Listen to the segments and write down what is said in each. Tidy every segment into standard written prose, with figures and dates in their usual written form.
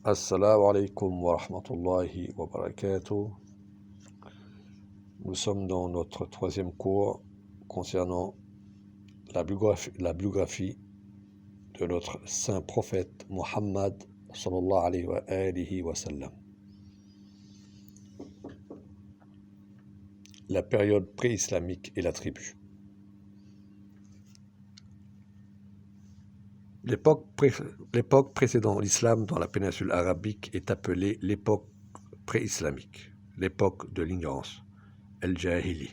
Assalamu alaikum wa rahmatullahi wa barakatuh. Nous sommes dans notre troisième cours concernant la biographie de notre saint prophète Muhammad sallallahu alayhi wa sallam. La période pré-islamique et la tribu. L'époque précédant l'islam dans la péninsule arabique est appelée l'époque pré-islamique, l'époque de l'ignorance, el-Jahili.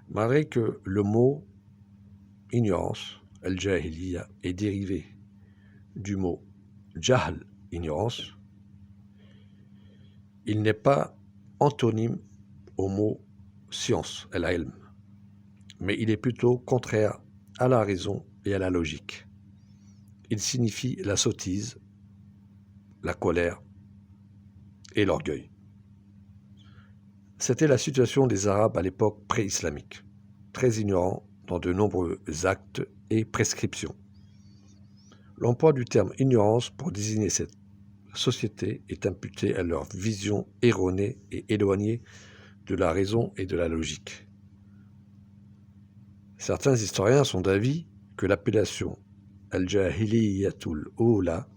Malgré que le mot ignorance, el-Jahiliya, est dérivé du mot jahl, ignorance, il n'est pas antonyme au mot science, el-ilm, mais il est plutôt contraire à la raison et à la logique. Il signifie la sottise, la colère et l'orgueil. C'était la situation des Arabes à l'époque pré-islamique, très ignorants dans de nombreux actes et prescriptions. L'emploi du terme ignorance pour désigner cette société est imputé à leur vision erronée et éloignée de la raison et de la logique. Certains historiens sont d'avis que l'appellation al-Jahiliyatul Oula,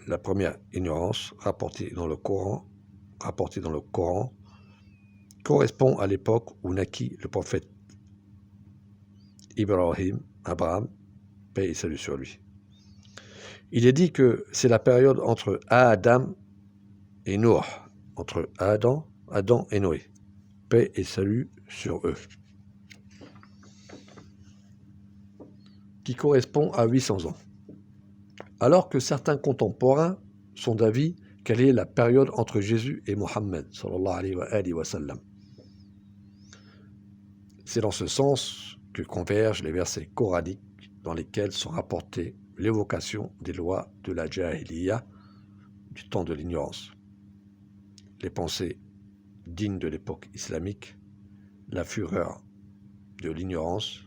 la première ignorance rapportée dans le Coran, correspond à l'époque où naquit le prophète Abraham, paix et salut sur lui. Il est dit que c'est la période entre Adam et Noé, entre Adam et Noé, paix et salut sur eux, qui correspond à 800 ans. Alors que certains contemporains sont d'avis quelle est la période entre Jésus et Mohammed, sallallahu alayhi wa sallam. C'est dans ce sens que convergent les versets coraniques dans lesquels sont rapportées l'évocation des lois de la Jahiliya, du temps de l'ignorance, les pensées dignes de l'époque islamique, la fureur de l'ignorance,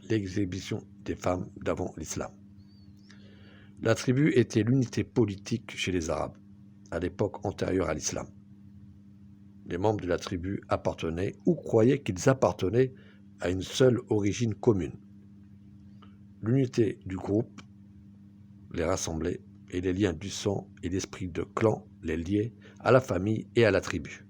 l'exhibition des femmes d'avant l'islam. La tribu était l'unité politique chez les Arabes, à l'époque antérieure à l'islam. Les membres de la tribu appartenaient ou croyaient qu'ils appartenaient à une seule origine commune. L'unité du groupe les rassemblait et les liens du sang et l'esprit de clan les liaient à la famille et à la tribu.